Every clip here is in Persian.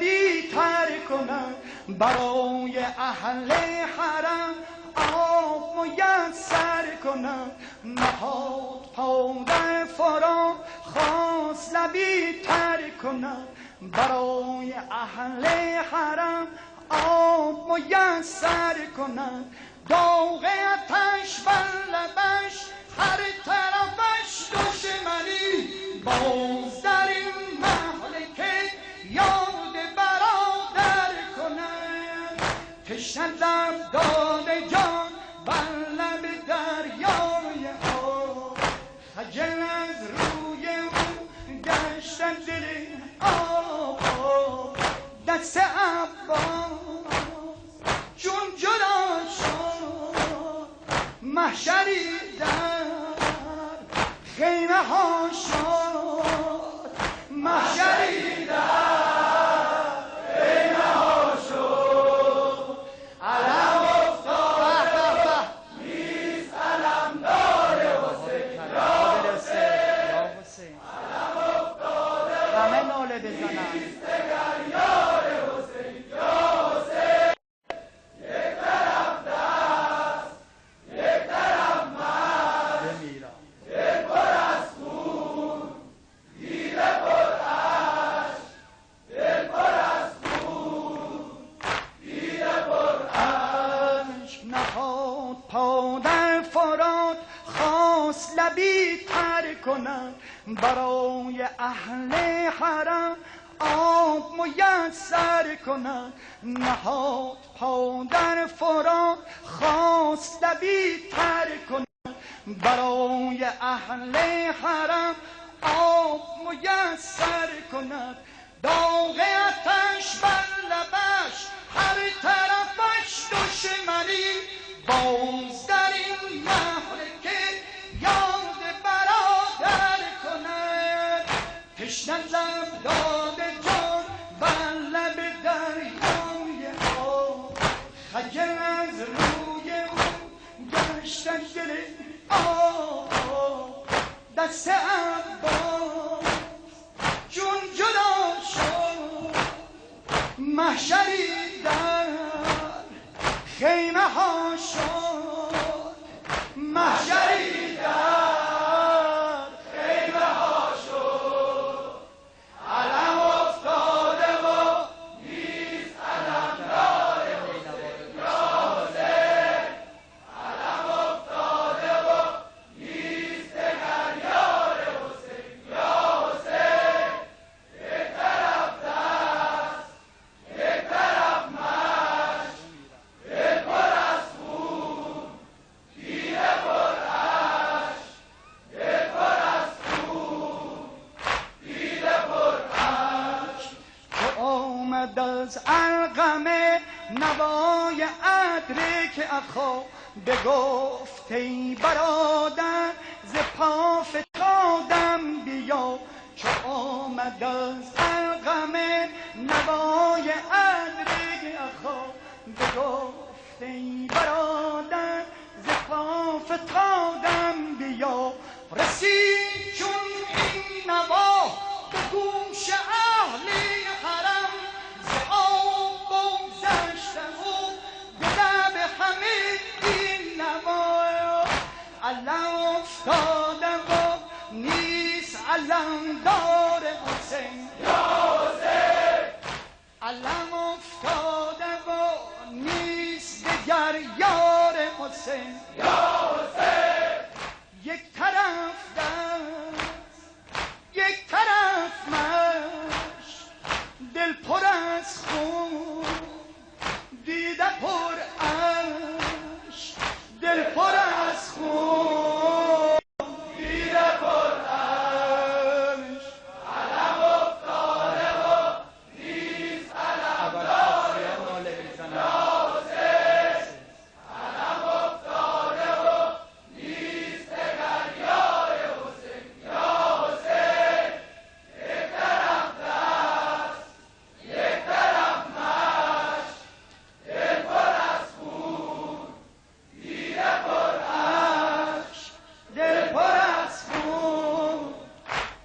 لبی تر کنم برای اهل حرم آب میسر کنم نهاد پا در فرات خواست لبی تر کنم برای اهل حرم آب میسر کنم داغ آتش بر لبش هر طرفش دشمنی باز در این مهلکه یاد برادر کنم تشنه لب داده جان بر لب دریای آب خجل از روی او گشتن دل آب دست عباس چون جدا شد محشری در خیمه ها شد محشری در خیمه ها شد علم افتاد نیست علم دار حسین یا حسین علم افتاد همه ناله بزنن نیست دگر یار حسین یا حسین یک طرف دست یک طرف مرد بمیرم دل پر از خون دیده پر اشک دل پر از خون دیده پر اشک نهاد پا در فرات خواست لبی تر کنم برای اهل حرم آب میسر کنم نهاد پا در فرات خواست لبی تر کنم برای اهل حرم آب میسر کنم داغ آتش بر لبش هر طرفش دشمنی باز در این مهلکه یاد برادر کنم تشنه لب داده جان بر لب دریای آب خجل از روی او گشتن دل آب دست عباس چون جدا شد محشری در خیمه ها شد محشری در خیمه ها شد علم افتاده و نیست علم دار حسین یا حسین علم افتاده و نیست دگر یار حسین یا حسین یک طرف دست یک طرف مشت دل پر از خون دیده پر اشک دل پر از خون دیده پر اشک تو آمد از ارقمه نوای ادرک اخا بگفت ای برادر ز پا فتادم بیا چو آمد از ارقمه نوای ادرک اخا بگفت ای برادر ز پا فتادم بیا رسید چون این نوا به گوش اهلی حرم ز آب بگذشتم و به لب همه این نوا علم افتاده و نیست علم دار حسین یا حسین علم افتاده و نیست دگر یار حسین یا حسین یک طرف دست یک طرف مشت دل پر از خون دیده پر اشک دل پر از خون دیده پر اشک علم افتاده و نیست علم دار حسین یا حسین علم افتاده و نیست دگر یار حسین یا حسین یک طرف دست یک طرف مشت دل پر از خون دیده پر اشک دل پر از خون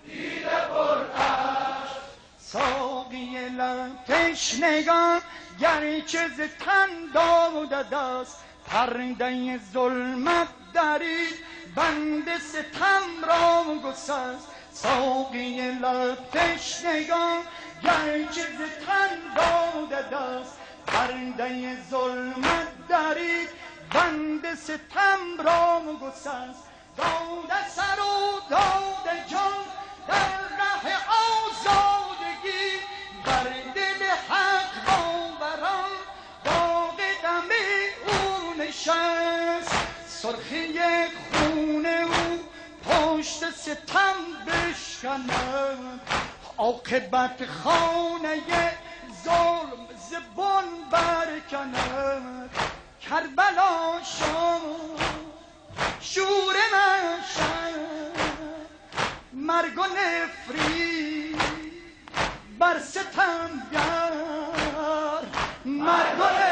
دیده پر اشک ساقی ساقی لب تشنگان گرچه ز تن داده دست پرده ظلمت درید بند ستم را گسست ساقی لب تشنگان گرچه ز تن داده دست پرده ظلمت درید بند ستم را گسست داده سر و داده جان در ره آزادگی بر دل حق باوران داغ دم او نشست سرخی خون او پشت ستم بشکند عاقبت خانه ظلم زبان برکند کربلا شد شور محشر مرگ و نفرین بر ستمگر مرگ و